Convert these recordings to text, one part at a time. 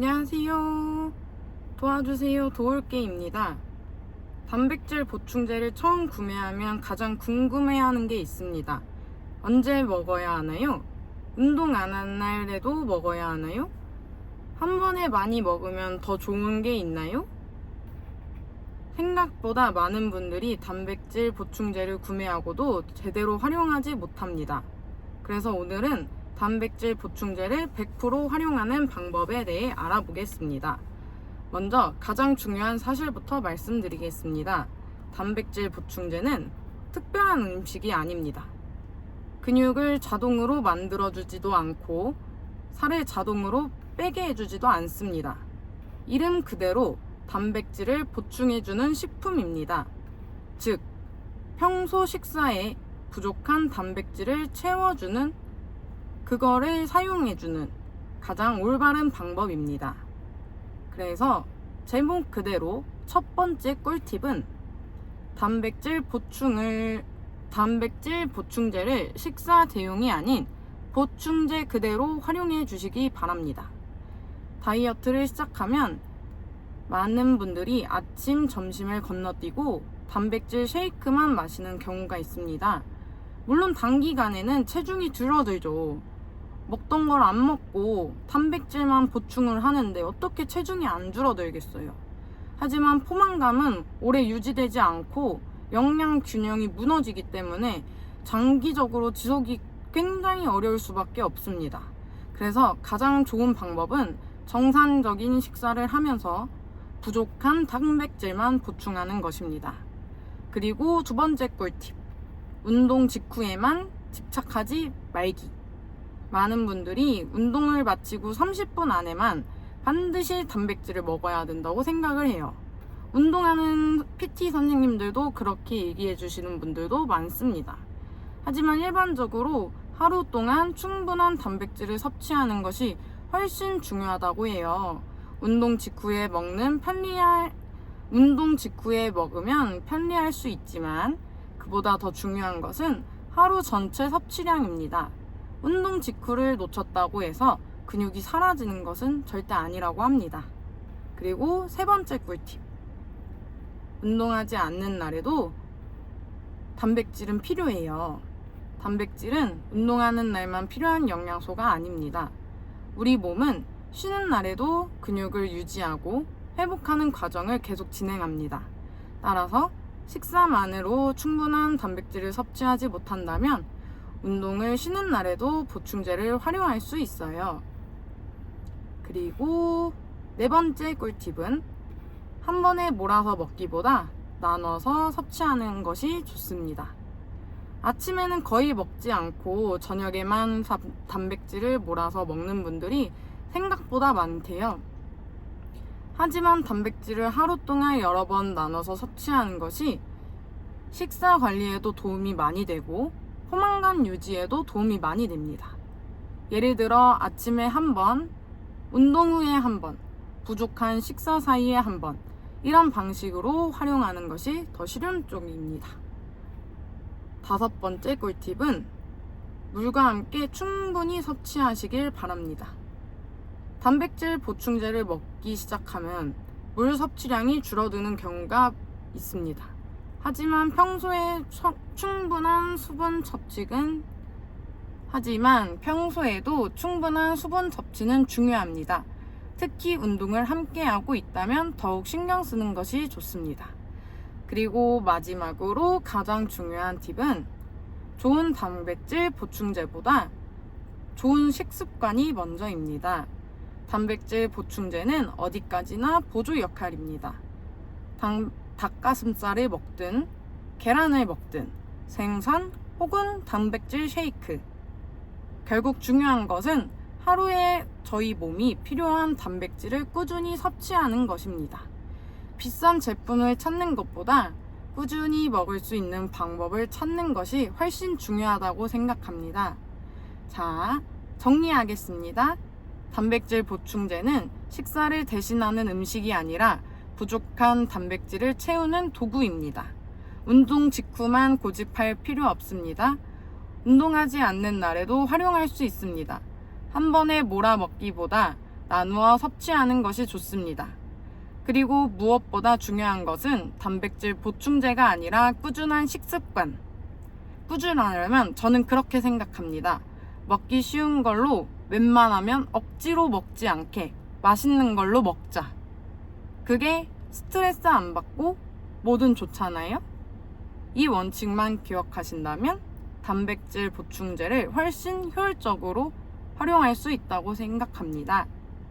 안녕하세요. 도와주세요 도울게입니다. 단백질 보충제를 처음 구매하면 가장 궁금해하는 게 있습니다. 언제 먹어야 하나요? 운동 안 한 날에도 먹어야 하나요? 한 번에 많이 먹으면 더 좋은 게 있나요? 생각보다 많은 분들이 단백질 보충제를 구매하고도 제대로 활용하지 못합니다. 그래서 오늘은 단백질 보충제를 100% 활용하는 방법에 대해 알아보겠습니다. 먼저 가장 중요한 사실부터 말씀드리겠습니다. 단백질 보충제는 특별한 음식이 아닙니다. 근육을 자동으로 만들어주지도 않고 살을 자동으로 빼게 해주지도 않습니다. 이름 그대로 단백질을 보충해주는 식품입니다. 즉, 평소 식사에 부족한 단백질을 채워주는, 그거를 사용해주는 가장 올바른 방법입니다. 그래서 제목 그대로 첫 번째 꿀팁은 단백질 보충제를 식사 대용이 아닌 보충제 그대로 활용해 주시기 바랍니다. 다이어트를 시작하면 많은 분들이 아침, 점심을 건너뛰고 단백질 쉐이크만 마시는 경우가 있습니다. 물론 단기간에는 체중이 줄어들죠. 먹던 걸 안 먹고 단백질만 보충을 하는데 어떻게 체중이 안 줄어들겠어요. 하지만 포만감은 오래 유지되지 않고 영양 균형이 무너지기 때문에 장기적으로 지속이 굉장히 어려울 수밖에 없습니다. 그래서 가장 좋은 방법은 정상적인 식사를 하면서 부족한 단백질만 보충하는 것입니다. 그리고 두 번째 꿀팁, 운동 직후에만 집착하지 말기. 많은 분들이 운동을 마치고 30분 안에만 반드시 단백질을 먹어야 된다고 생각을 해요. 운동하는 PT 선생님들도 그렇게 얘기해 주시는 분들도 많습니다. 하지만 일반적으로 하루 동안 충분한 단백질을 섭취하는 것이 훨씬 중요하다고 해요. 운동 직후에 먹으면 편리할 수 있지만 그보다 더 중요한 것은 하루 전체 섭취량입니다. 운동 직후를 놓쳤다고 해서 근육이 사라지는 것은 절대 아니라고 합니다. 그리고 세 번째 꿀팁, 운동하지 않는 날에도 단백질은 필요해요. 단백질은 운동하는 날만 필요한 영양소가 아닙니다. 우리 몸은 쉬는 날에도 근육을 유지하고 회복하는 과정을 계속 진행합니다. 따라서 식사만으로 충분한 단백질을 섭취하지 못한다면 운동을 쉬는 날에도 보충제를 활용할 수 있어요. 그리고 네 번째 꿀팁은 한 번에 몰아서 먹기보다 나눠서 섭취하는 것이 좋습니다. 아침에는 거의 먹지 않고 저녁에만 단백질을 몰아서 먹는 분들이 생각보다 많대요. 하지만 단백질을 하루 동안 여러 번 나눠서 섭취하는 것이 식사 관리에도 도움이 많이 되고 포만감 유지에도 도움이 많이 됩니다. 예를 들어 아침에 한 번, 운동 후에 한 번, 부족한 식사 사이에 한 번, 이런 방식으로 활용하는 것이 더 실용적입니다. 다섯 번째 꿀팁은 물과 함께 충분히 섭취하시길 바랍니다. 단백질 보충제를 먹기 시작하면 물 섭취량이 줄어드는 경우가 있습니다. 하지만 평소에도 충분한 수분 섭취는 중요합니다. 특히 운동을 함께 하고 있다면 더욱 신경 쓰는 것이 좋습니다. 그리고 마지막으로 가장 중요한 팁은 좋은 단백질 보충제보다 좋은 식습관이 먼저입니다. 단백질 보충제는 어디까지나 보조 역할입니다. 닭가슴살을 먹든 계란을 먹든 생선 혹은 단백질 쉐이크, 결국 중요한 것은 하루에 저희 몸이 필요한 단백질을 꾸준히 섭취하는 것입니다. 비싼 제품을 찾는 것보다 꾸준히 먹을 수 있는 방법을 찾는 것이 훨씬 중요하다고 생각합니다. 자, 정리하겠습니다. 단백질 보충제는 식사를 대신하는 음식이 아니라 부족한 단백질을 채우는 도구입니다. 운동 직후만 고집할 필요 없습니다. 운동하지 않는 날에도 활용할 수 있습니다. 한 번에 몰아 먹기보다 나누어 섭취하는 것이 좋습니다. 그리고 무엇보다 중요한 것은 단백질 보충제가 아니라 꾸준한 식습관. 꾸준하려면 저는 그렇게 생각합니다. 먹기 쉬운 걸로 웬만하면 억지로 먹지 않게 맛있는 걸로 먹자. 그게 스트레스 안 받고 뭐든 좋잖아요? 이 원칙만 기억하신다면 단백질 보충제를 훨씬 효율적으로 활용할 수 있다고 생각합니다.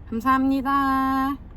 감사합니다.